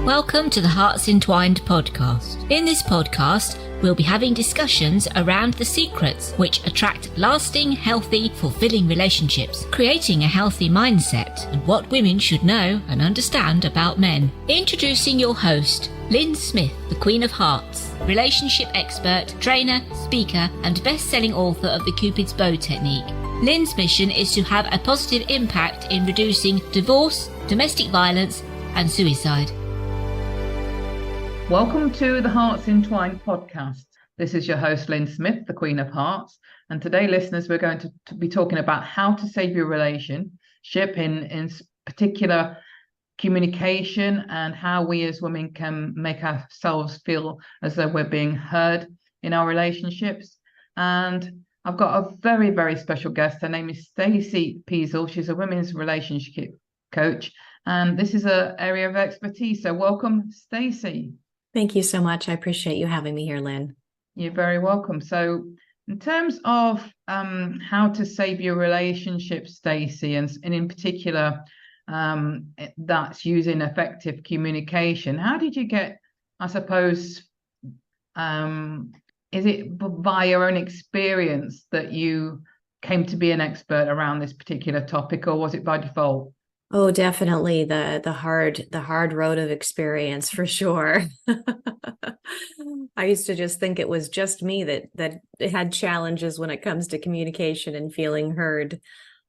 Welcome to the HEARTS Entwined podcast. In this podcast, we'll be having discussions around the secrets which attract lasting, healthy, fulfilling relationships, creating a healthy mindset, and what women should know and understand about men. Introducing your host, Lyn Smith, the Queen of Hearts, relationship expert, trainer, speaker, and best-selling author of the Cupid's Bow technique. Lyn's mission is to have a positive impact in reducing divorce, domestic violence, and suicide. Welcome to the HEARTS Entwined podcast. This is your host, Lyn Smith, the Queen of Hearts. And today, listeners, we're going to be talking about how to save your relationship, in particular communication, and how we as women can make ourselves feel as though we're being heard in our relationships. And I've got a very, very special guest. Her name is Stacy Peasall. She's a women's relationship coach, and this is an area of expertise. So welcome, Stacy. Thank you so much. I appreciate you having me here, Lyn. You're very welcome. So in terms of how to save your relationship, Stacy, and in particular, that's using effective communication. How did you get, I suppose, is it by your own experience that you came to be an expert around this particular topic, or was it by default? Oh, definitely the hard road of experience, for sure. I used to just think it was just me that had challenges when it comes to communication and feeling heard.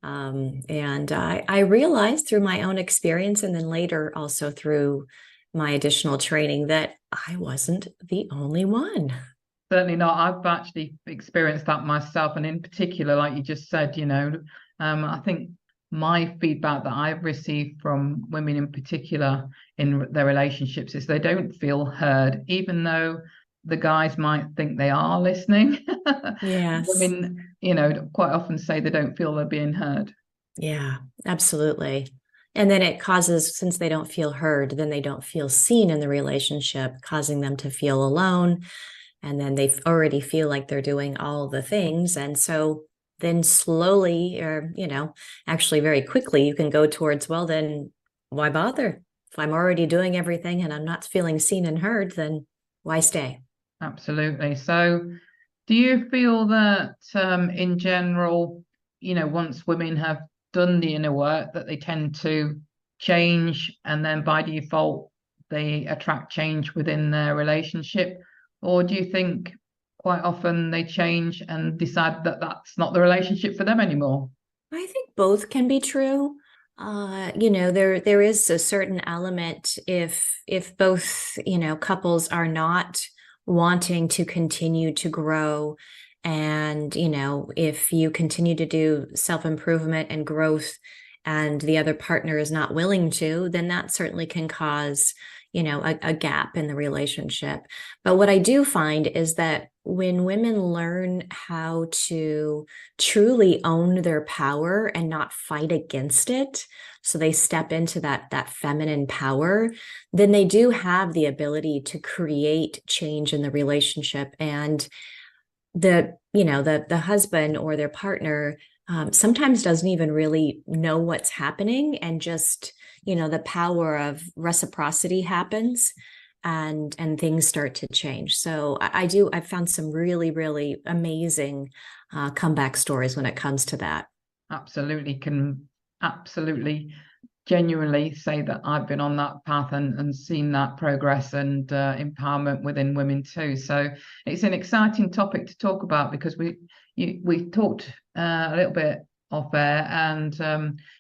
And I realized through my own experience, and then later also through my additional training, that I wasn't the only one. Certainly not. I've actually experienced that myself. And in particular, like you just said, I think my feedback that I've received from women in particular in their relationships is they don't feel heard, even though the guys might think they are listening. Yes. Women, quite often say they don't feel they're being heard. Yeah, absolutely. And then it causes, since they don't feel heard, then they don't feel seen in the relationship, causing them to feel alone. And then they already feel like they're doing all the things. And so then slowly, or, actually very quickly, you can go towards, well, then why bother? If I'm already doing everything and I'm not feeling seen and heard, then why stay? Absolutely. So do you feel that in general, once women have done the inner work, that they tend to change, and then by default, they attract change within their relationship? Or do you think quite often they change and decide that that's not the relationship for them anymore? I think both can be true. There is a certain element if both, couples are not wanting to continue to grow, and, if you continue to do self-improvement and growth and the other partner is not willing to, then that certainly can cause a gap in the relationship. But what I do find is that when women learn how to truly own their power and not fight against it, so they step into that feminine power, then they do have the ability to create change in the relationship. And the husband or their partner sometimes doesn't even really know what's happening, and just the power of reciprocity happens, and things start to change. So I've found some really, really amazing comeback stories when it comes to that. Can absolutely genuinely say that I've been on that path and seen that progress and empowerment within women too. So it's an exciting topic to talk about, because we talked a little bit off air, and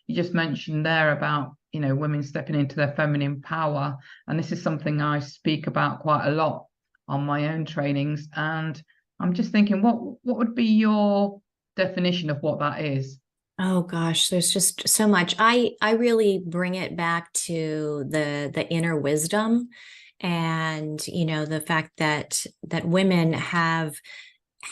you just mentioned there about women stepping into their feminine power, and this is something I speak about quite a lot on my own trainings. And I'm just thinking, what would be your definition of what that is? Oh gosh, there's just so much. I really bring it back to the inner wisdom, and the fact that women have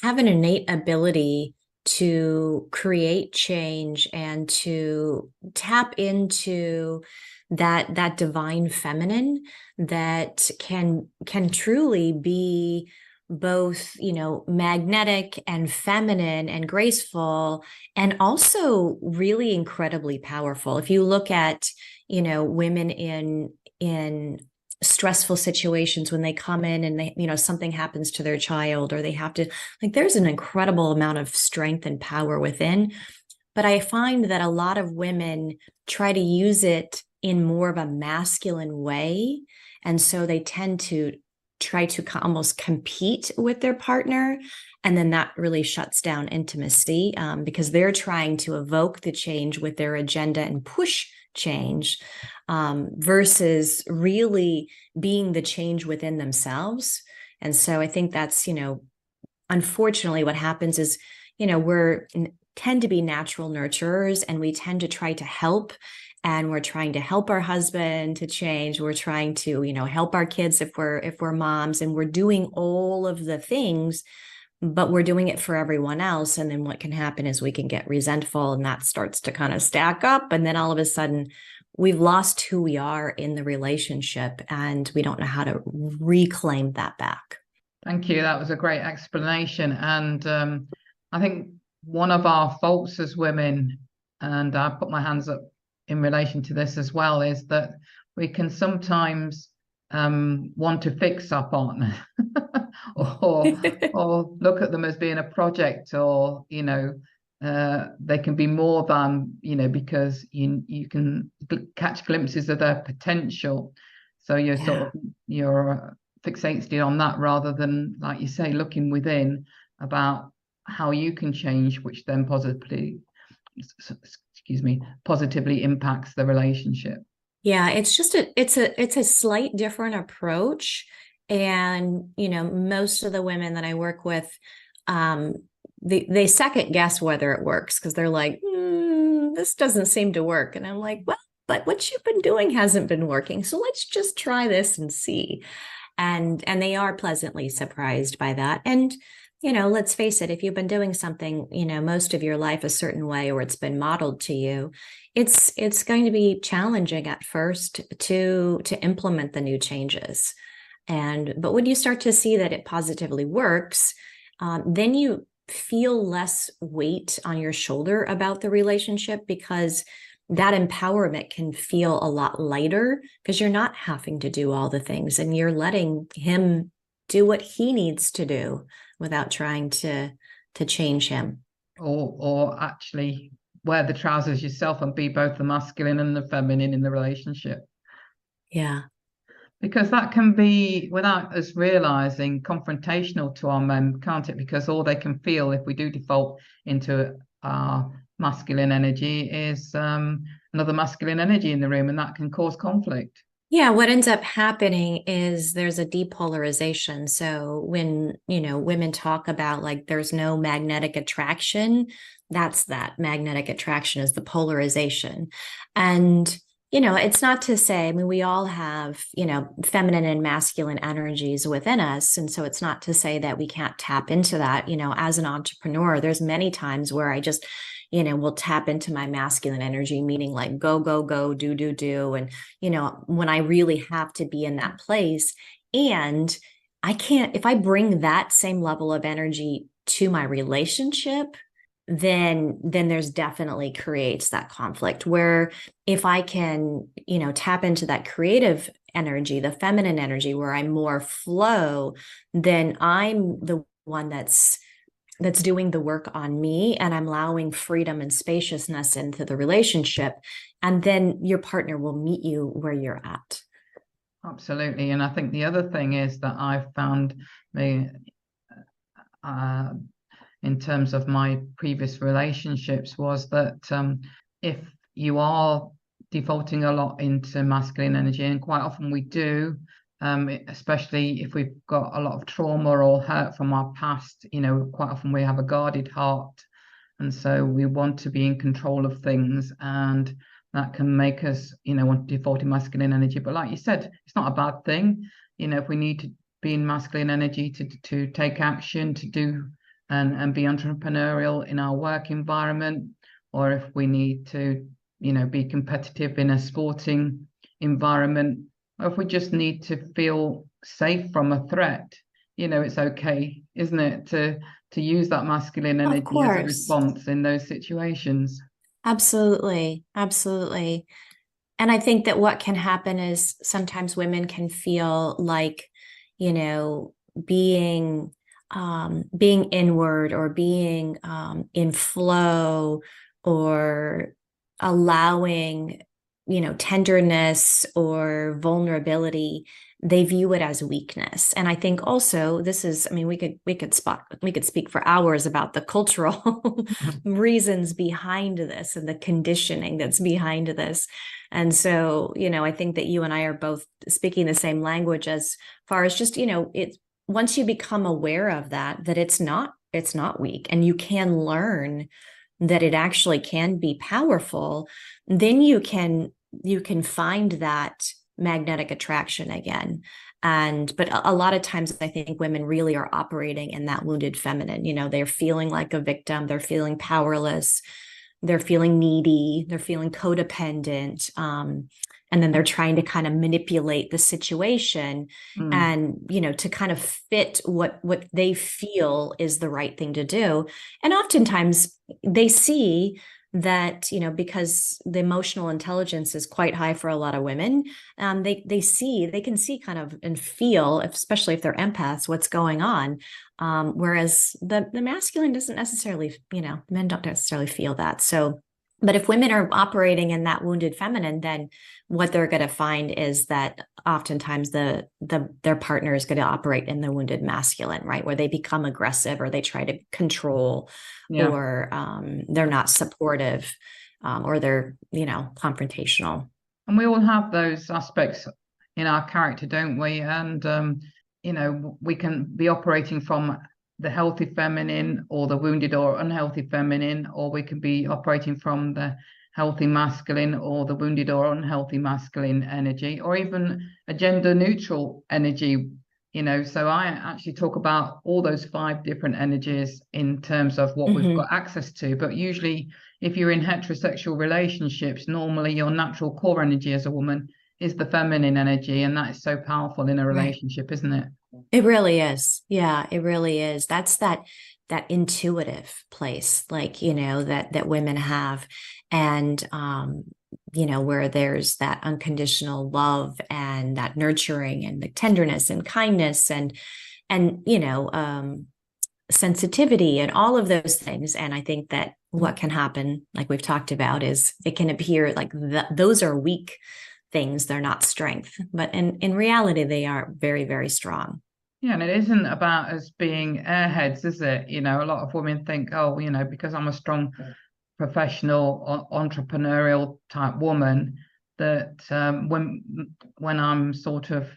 an innate ability to create change and to tap into that divine feminine that can truly be both, magnetic and feminine and graceful, and also really incredibly powerful. If you look at, women in stressful situations when they come in and they, something happens to their child, or they have to, like, there's an incredible amount of strength and power within. But I find that a lot of women try to use it in more of a masculine way. And so they tend to try to almost compete with their partner. And then that really shuts down intimacy, because they're trying to evoke the change with their agenda and push change, versus really being the change within themselves. And so I think that's, unfortunately what happens is, we're tend to be natural nurturers, and we tend to try to help, and we're trying to help our husband to change. We're trying to, help our kids if we're moms, and we're doing all of the things, but we're doing it for everyone else. And then what can happen is we can get resentful, and that starts to kind of stack up. And then all of a sudden we've lost who we are in the relationship, and we don't know how to reclaim that back. Thank you. That was a great explanation. And I think one of our faults as women, and I put my hands up in relation to this as well, is that we can sometimes want to fix our partner or look at them as being a project, or they can be more than, because you can catch glimpses of their potential, so you're you're fixated on that, rather than, like you say, looking within about how you can change, which then positively impacts the relationship. Yeah, it's just it's a slight different approach. And most of the women that I work with, they second guess whether it works, because they're like, this doesn't seem to work. And I'm like, well, but what you've been doing hasn't been working, so let's just try this and see. And they are pleasantly surprised by that. And let's face it, if you've been doing something, most of your life a certain way, or it's been modeled to you, it's going to be challenging at first to implement the new changes. But when you start to see that it positively works, then you feel less weight on your shoulder about the relationship, because that empowerment can feel a lot lighter, because you're not having to do all the things, and you're letting him do what he needs to do without trying to change him. Or actually wear the trousers yourself and be both the masculine and the feminine in the relationship. Yeah. Because that can be, without us realizing, confrontational to our men, can't it? Because all they can feel, if we do default into our masculine energy, is another masculine energy in the room, and that can cause conflict. Yeah, what ends up happening is there's a depolarization. So when, women talk about, like, there's no magnetic attraction, that's that magnetic attraction is the polarization. And, it's not to say, I mean, we all have, feminine and masculine energies within us. And so it's not to say that we can't tap into that. As an entrepreneur, there's many times where I just, will tap into my masculine energy, meaning like go, go, go, do, do, do. And, when I really have to be in that place, and I can't, if I bring that same level of energy to my relationship, then there's definitely creates that conflict. Where if I can, tap into that creative energy, the feminine energy, where I'm more flow, then I'm the one that's doing the work on me, and I'm allowing freedom and spaciousness into the relationship. And then your partner will meet you where you're at. Absolutely. And I think the other thing is that I've found in terms of my previous relationships, was that if you are defaulting a lot into masculine energy, and quite often we do, especially if we've got a lot of trauma or hurt from our past, quite often we have a guarded heart, and so we want to be in control of things, and that can make us, want to default in masculine energy. But like you said, it's not a bad thing. If we need to be in masculine energy to take action, to do and be entrepreneurial in our work environment, or if we need to, be competitive in a sporting environment, or if we just need to feel safe from a threat, it's okay, isn't it, to use that masculine energy as a response in those situations? Absolutely. Absolutely. And I think that what can happen is sometimes women can feel like, you know, being being inward or being in flow or allowing, you know, tenderness or vulnerability, they view it as weakness. And I think also this is, I mean, we could speak for hours about the cultural reasons behind this and the conditioning that's behind this. And so, you know, I think that you and I are both speaking the same language as far as just, you know, it's once you become aware of that, that it's not weak, and you can learn that it actually can be powerful, then you can find that magnetic attraction again. And but a lot of times I think women really are operating in that wounded feminine. You know, they're feeling like a victim, they're feeling powerless, they're feeling needy, they're feeling codependent, and then they're trying to kind of manipulate the situation and, you know, to kind of fit what they feel is the right thing to do. And oftentimes they see that, you know, because the emotional intelligence is quite high for a lot of women, they can see kind of and feel, especially if they're empaths, what's going on. Whereas the masculine doesn't necessarily, you know, men don't necessarily feel that. So, but if women are operating in that wounded feminine, then what they're going to find is that oftentimes their partner is going to operate in the wounded masculine, right? Where they become aggressive or they try to control, or they're not supportive, or they're, you know, confrontational. And we all have those aspects in our character, don't we? And you know, we can be operating from the healthy feminine or the wounded or unhealthy feminine, or we can be operating from the healthy masculine or the wounded or unhealthy masculine energy, or even a gender neutral energy, you know. So I actually talk about all those 5 different energies in terms of what we've got access to. But usually if you're in heterosexual relationships, normally your natural core energy as a woman is the feminine energy, and that is so powerful in a relationship, isn't it? It really is. Yeah, it really is. That's that intuitive place, like, you know, that women have. And you know, where there's that unconditional love and that nurturing and the tenderness and kindness and you know, sensitivity and all of those things. And I think that what can happen, like we've talked about, is it can appear like those are weak things, they're not strength, but in reality they are very, very strong. Yeah, and it isn't about us being airheads, is it? You know, a lot of women think, oh, you know, because I'm a strong professional entrepreneurial type woman, that when I'm sort of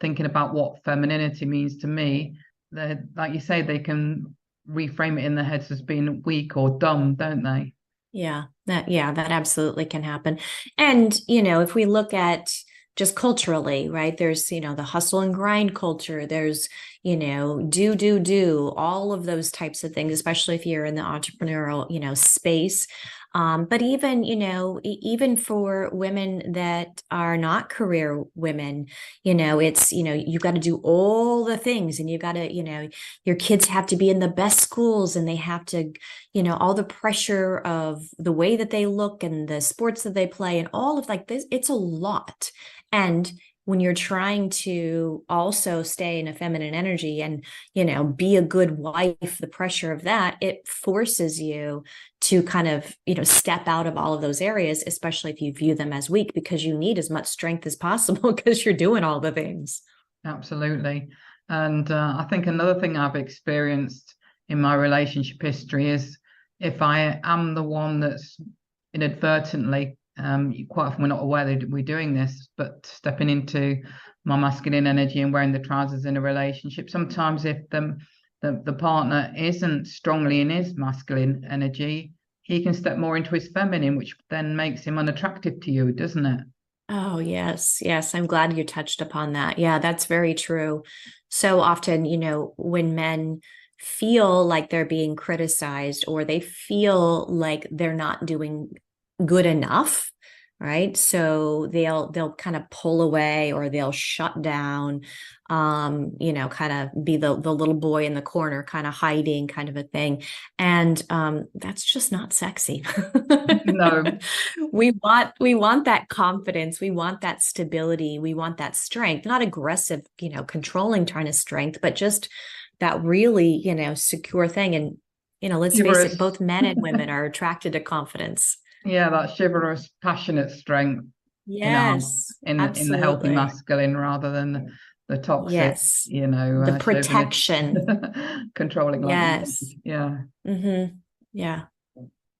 thinking about what femininity means to me, that, like you say, they can reframe it in their heads as being weak or dumb, don't they? Yeah, that absolutely can happen. And, you know, if we look at just culturally, right, there's, you know, the hustle and grind culture, there's, you know, do all of those types of things, especially if you're in the entrepreneurial, you know, space. But even, you know, even for women that are not career women, you know, it's, you know, you got to do all the things, and you got to, you know, your kids have to be in the best schools, and they have to, you know, all the pressure of the way that they look and the sports that they play and all of like this, it's a lot. And when you're trying to also stay in a feminine energy and, you know, be a good wife, the pressure of that, it forces you to kind of, you know, step out of all of those areas, especially if you view them as weak, because you need as much strength as possible because you're doing all the things. Absolutely. And I think another thing I've experienced in my relationship history is if I am the one that's inadvertently, quite often we're not aware that we're doing this, but stepping into my masculine energy and wearing the trousers in a relationship. Sometimes if the partner isn't strongly in his masculine energy, he can step more into his feminine, which then makes him unattractive to you, doesn't it? Oh, yes. Yes. I'm glad you touched upon that. Yeah, that's very true. So often, you know, when men feel like they're being criticized or they feel like they're not doing good enough, right? So they'll kind of pull away, or they'll shut down, kind of be the little boy in the corner, kind of hiding, kind of a thing. And that's just not sexy. No. We want that confidence, we want that stability, we want that strength, not aggressive, controlling kind of strength, but just that really, secure thing. And, let's face it, both men and women are attracted to confidence. Yeah, that chivalrous, passionate strength. Yes, In the healthy absolutely. masculine, rather than the toxic, Yes. The protection. controlling. Yes. Yeah. Mm-hmm. Yeah.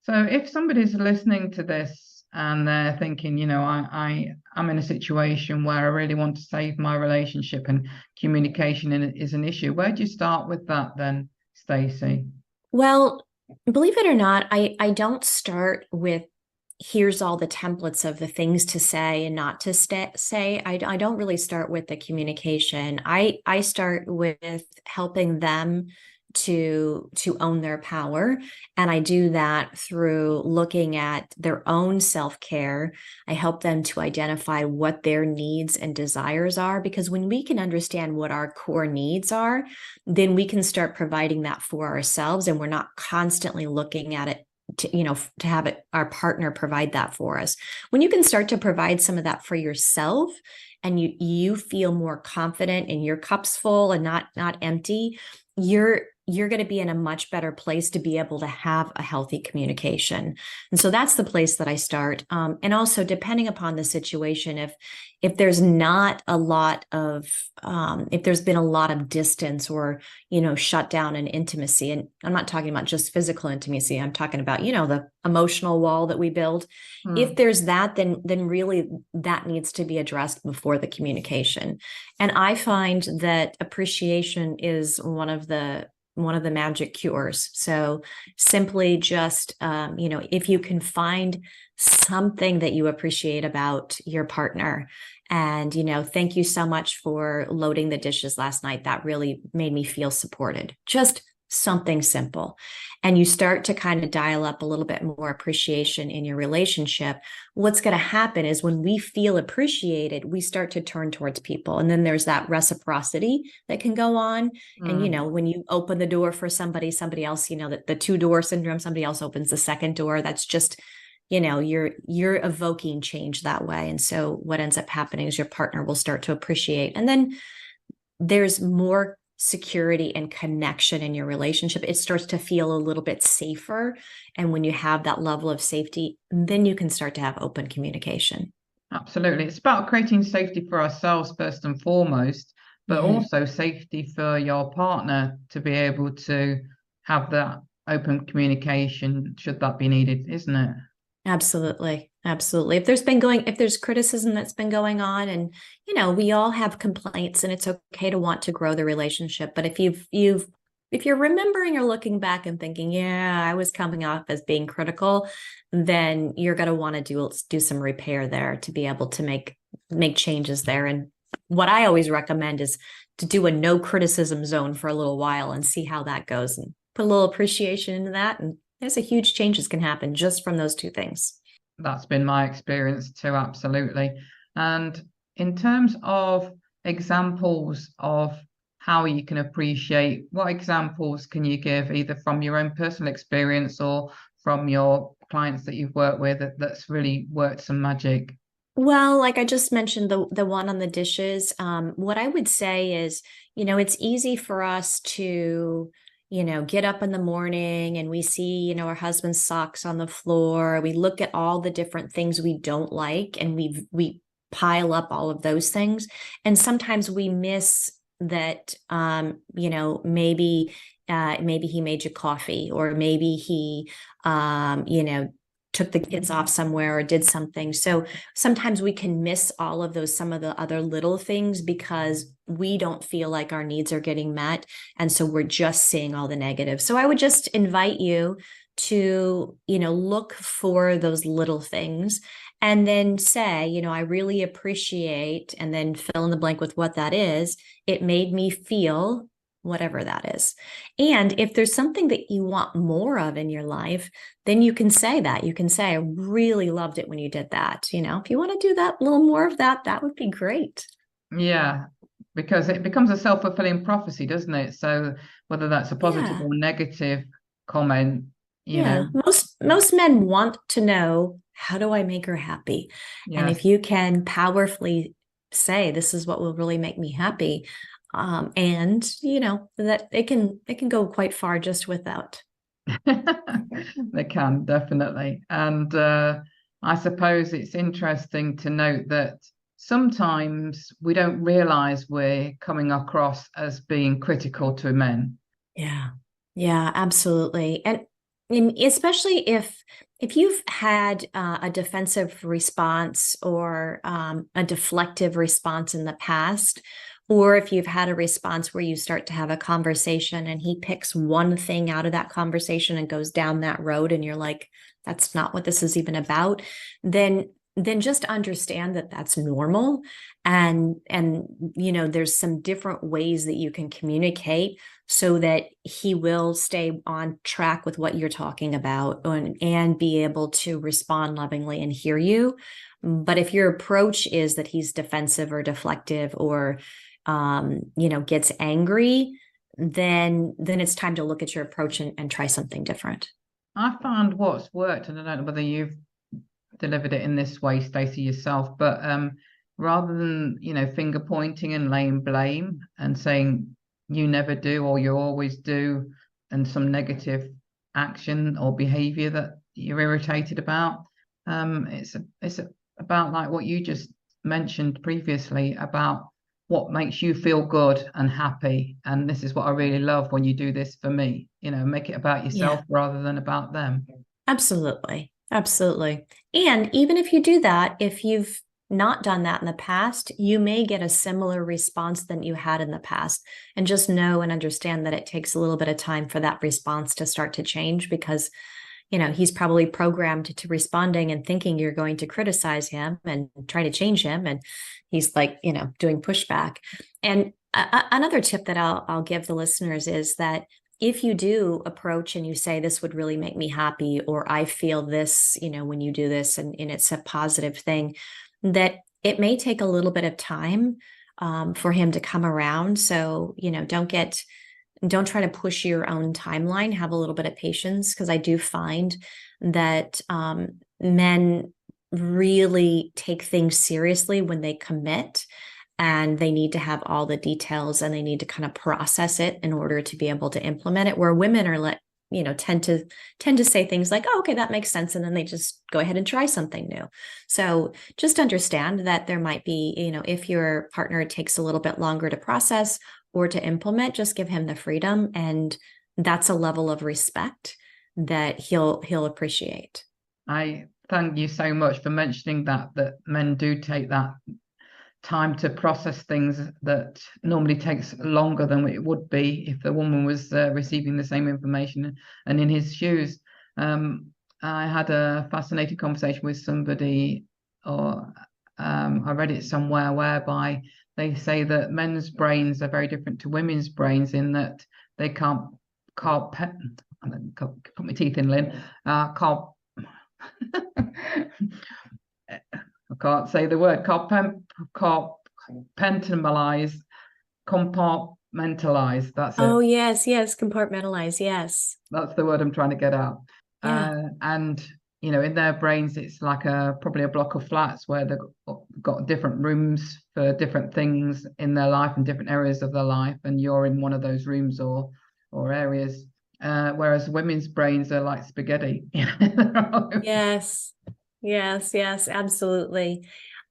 So if somebody's listening to this and they're thinking, I'm in a situation where I really want to save my relationship and communication is an issue, where do you start with that then, Stacy? Well, believe it or not, I don't start with here's all the templates of the things to say and not to say. I don't really start with the communication. I start with helping them to own their power, and I do that through looking at their own self-care. I help them to identify what their needs and desires are, because when we can understand what our core needs are, then we can start providing that for ourselves, and we're not constantly looking at it to have our partner provide that for us. When you can start to provide some of that for yourself, and you feel more confident and your cup's full and not empty, you're going to be in a much better place to be able to have a healthy communication. And so that's the place that I start. And also, depending upon the situation, if there's not a lot of if there's been a lot of distance or shut down in intimacy, and I'm not talking about just physical intimacy, I'm talking about the emotional wall that we build. If there's that, then really that needs to be addressed before the communication. And I find that appreciation is one of the magic cures. So simply just, if you can find something that you appreciate about your partner, and, thank you so much for loading the dishes last night. That really made me feel supported. Just something simple. And you start to kind of dial up a little bit more appreciation in your relationship. What's going to happen is when we feel appreciated, we start to turn towards people. And then there's that reciprocity that can go on. And, when you open the door for somebody else, the two-door syndrome, somebody else opens the second door. That's just, you're evoking change that way. And so what ends up happening is your partner will start to appreciate. And then there's more security and connection in your relationship. It starts to feel a little bit safer. And when you have that level of safety, then you can start to have open communication. Absolutely. It's about creating safety for ourselves first and foremost, but also safety for your partner to be able to have that open communication should that be needed, isn't it? Absolutely. Absolutely. If there's criticism that's been going on, and, we all have complaints, and it's okay to want to grow the relationship. But if you're remembering or looking back and thinking, yeah, I was coming off as being critical, then you're going to want to do some repair there to be able to make changes there. And what I always recommend is to do a no criticism zone for a little while and see how that goes, and put a little appreciation into that. And there's a huge changes can happen just from those two things. That's been my experience too, absolutely. And in terms of examples of how you can appreciate, what examples can you give either from your own personal experience or from your clients that you've worked with that's really worked some magic? Well, like I just mentioned, the one on the dishes, what I would say is, it's easy for us to get up in the morning and we see, our husband's socks on the floor. We look at all the different things we don't like, and we pile up all of those things. And sometimes we miss that, maybe he made you coffee, or maybe he, took the kids off somewhere or did something. So sometimes we can miss all of those, some of the other little things, because we don't feel like our needs are getting met. And so we're just seeing all the negatives. So I would just invite you to, look for those little things, and then say, I really appreciate, and then fill in the blank with what that is. It made me feel whatever that is. And if there's something that you want more of in your life, then you can say that. You can say, I really loved it when you did that. If you want to do that, a little more of that, that would be great. Yeah, because it becomes a self-fulfilling prophecy, doesn't it? So whether that's a positive Yeah. or negative comment, Yeah. Most men want to know, how do I make her happy? And yes. if you can powerfully say, this is what will really make me happy, and that it can go quite far just without. They can, definitely. And I suppose it's interesting to note that sometimes we don't realize we're coming across as being critical to men. Yeah. Yeah, absolutely. And especially if you've had a defensive response or a deflective response in the past, or if you've had a response where you start to have a conversation and he picks one thing out of that conversation and goes down that road, and you're like, that's not what this is even about, then just understand that that's normal. And there's some different ways that you can communicate so that he will stay on track with what you're talking about, and be able to respond lovingly and hear you. But if your approach is that he's defensive or deflective or gets angry, then it's time to look at your approach and try something different. I found what's worked, and I don't know whether you've delivered it in this way, Stacey, yourself, but rather than finger pointing and laying blame and saying you never do or you always do, and some negative action or behavior that you're irritated about, it's about like what you just mentioned previously about what makes you feel good and happy, and this is what I really love when you do this for me. Make it about yourself rather than about them. Absolutely. Absolutely. And even if you do that, if you've not done that in the past, you may get a similar response than you had in the past. And just know and understand that it takes a little bit of time for that response to start to change, because he's probably programmed to responding and thinking you're going to criticize him and try to change him, and he's like doing pushback. And another tip that I'll give the listeners is that if you do approach and you say, this would really make me happy, or I feel this, when you do this, and it's a positive thing, that it may take a little bit of time for him to come around. So, don't try to push your own timeline. Have a little bit of patience, because I do find that men really take things seriously when they commit, and they need to have all the details and they need to kind of process it in order to be able to implement it. Where women are tend to say things like, oh, okay, that makes sense. And then they just go ahead and try something new. So just understand that there might be, if your partner takes a little bit longer to process or to implement, just give him the freedom. And that's a level of respect that he'll appreciate. I thank you so much for mentioning that men do take that time to process things that normally takes longer than it would be if the woman was receiving the same information and in his shoes. I had a fascinating conversation with somebody, or I read it somewhere, whereby they say that men's brains are very different to women's brains in that they can't cut my teeth in, Lynn. Can't I can't say the word. Compartmentalize. Compartmentalize. That's it. Oh, yes. Compartmentalize. Yes. That's the word I'm trying to get out. Yeah. And in their brains, it's like probably a block of flats where they've got different rooms for different things in their life and different areas of their life, and you're in one of those rooms or areas. Whereas women's brains are like spaghetti. Yes, absolutely.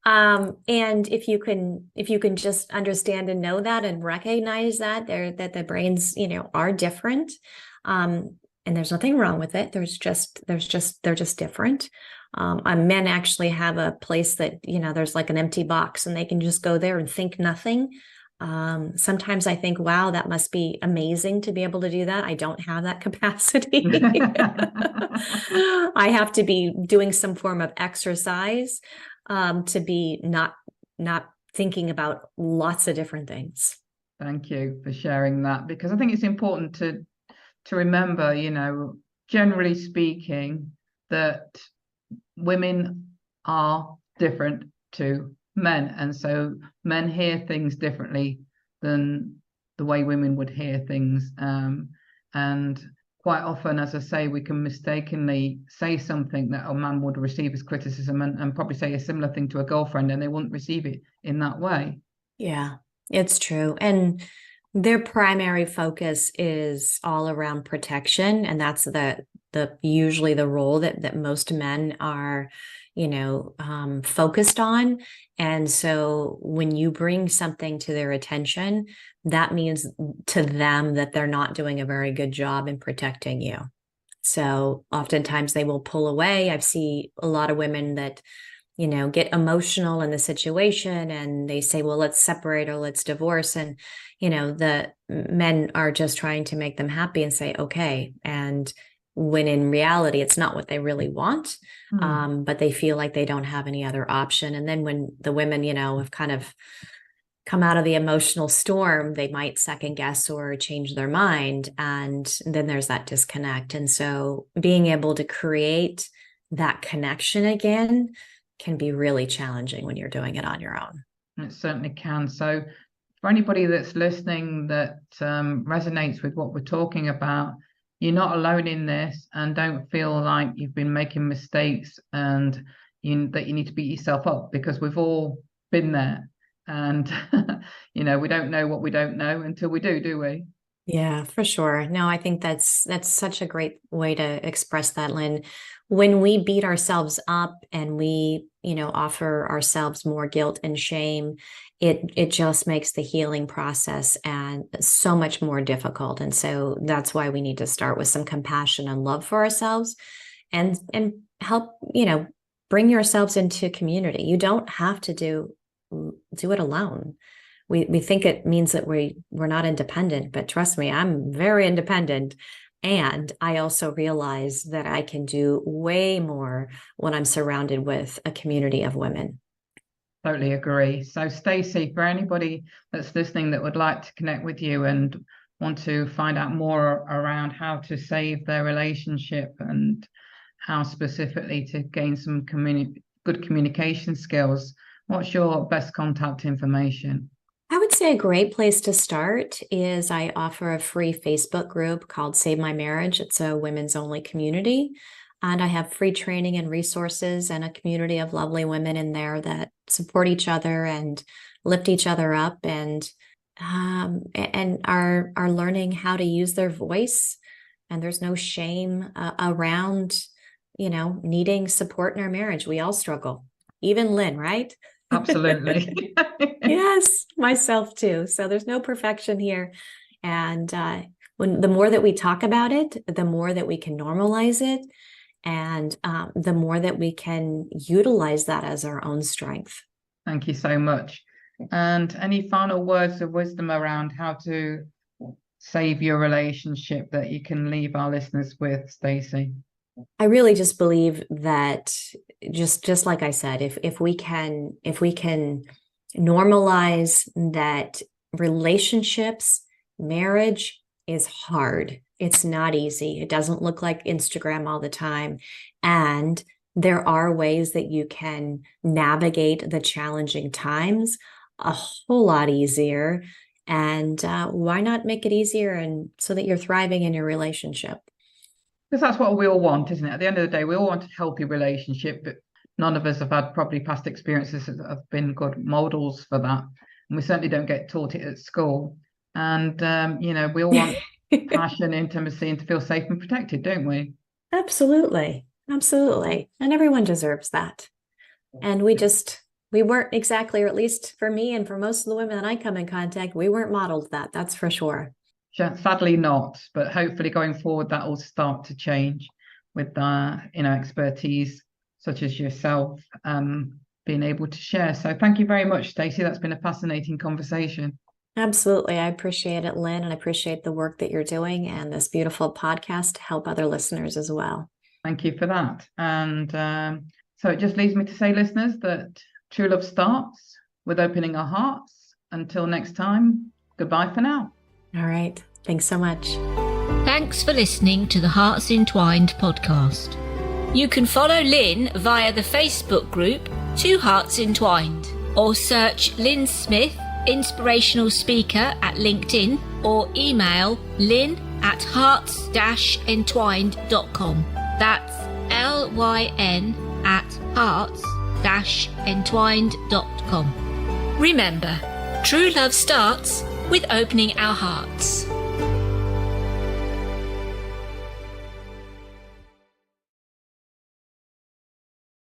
And if you can just understand and know that and recognize that that the brains, are different. And there's nothing wrong with it. They're just different. Men actually have a place that, there's like an empty box and they can just go there and think nothing. Sometimes I think, wow, that must be amazing to be able to do that. I don't have that capacity. I have to be doing some form of exercise to be not thinking about lots of different things. Thank you for sharing that, because I think it's important to remember, generally speaking, that women are different to men. And so men hear things differently than the way women would hear things. And quite often, as I say, we can mistakenly say something that a man would receive as criticism and probably say a similar thing to a girlfriend, and they wouldn't receive it in that way. Yeah, it's true. And their primary focus is all around protection. And that's the usually the role that most men are, focused on. And so when you bring something to their attention, that means to them that they're not doing a very good job in protecting you. So oftentimes they will pull away. I've seen a lot of women that get emotional in the situation and they say, well, let's separate or let's divorce. And, the men are just trying to make them happy and say, okay. And when in reality, it's not what they really want, but they feel like they don't have any other option. And then when the women, have kind of come out of the emotional storm, they might second guess or change their mind. And then there's that disconnect. And so being able to create that connection again can be really challenging when you're doing it on your own. It certainly can. So for anybody that's listening that resonates with what we're talking about, you're not alone in this, and don't feel like you've been making mistakes and that you need to beat yourself up, because we've all been there. And, we don't know what we don't know until we do we? Yeah, for sure. No, I think that's such a great way to express that, Lyn. When we beat ourselves up and we, offer ourselves more guilt and shame, it just makes the healing process and so much more difficult. And so that's why we need to start with some compassion and love for ourselves and help, bring yourselves into community. You don't have to do it alone. We think it means that we're not independent, but trust me, I'm very independent. And I also realize that I can do way more when I'm surrounded with a community of women. Totally agree. So Stacy, for anybody that's listening that would like to connect with you and want to find out more around how to save their relationship and how specifically to gain some good communication skills, what's your best contact information? I would say a great place to start is I offer a free Facebook group called Save My Marriage. It's a women's only community. And I have free training and resources and a community of lovely women in there that support each other and lift each other up and are learning how to use their voice. And there's no shame around, needing support in our marriage. We all struggle, even Lyn, right? Absolutely. Yes, myself too. So there's no perfection here. And the more that we talk about it, the more that we can normalize it. And the more that we can utilize that as our own strength. Thank you so much. And any final words of wisdom around how to save your relationship that you can leave our listeners with, Stacy? I really just believe that just like I said, if we can normalize that relationships, marriage is hard. It's not easy. It doesn't look like Instagram all the time. And there are ways that you can navigate the challenging times a whole lot easier. And why not make it easier and so that you're thriving in your relationship? Because that's what we all want, isn't it? At the end of the day, we all want a healthy relationship, but none of us have had probably past experiences that have been good models for that. And we certainly don't get taught it at school. And, we all want passion, intimacy, and to feel safe and protected, don't we? Absolutely. Absolutely. And everyone deserves that. And we weren't exactly, or at least for me and for most of the women that I come in contact, we weren't modeled that. That's for sure. Sadly not, but hopefully going forward that will start to change with expertise such as yourself being able to share. So thank you very much, Stacy. That's been a fascinating conversation. Absolutely. I appreciate it, Lyn, and I appreciate the work that you're doing and this beautiful podcast to help other listeners as well. Thank you for that. And so it just leaves me to say, listeners, that true love starts with opening our hearts. Until next time, Goodbye for now. All right. Thanks so much. Thanks for listening to the Hearts Entwined podcast. You can follow Lyn via the Facebook group Two Hearts Entwined, or search Lyn Smith, inspirational speaker, at LinkedIn, or email lyn@hearts-entwined.com. That's LYN@hearts-entwined.com. Remember, true love starts with opening our hearts.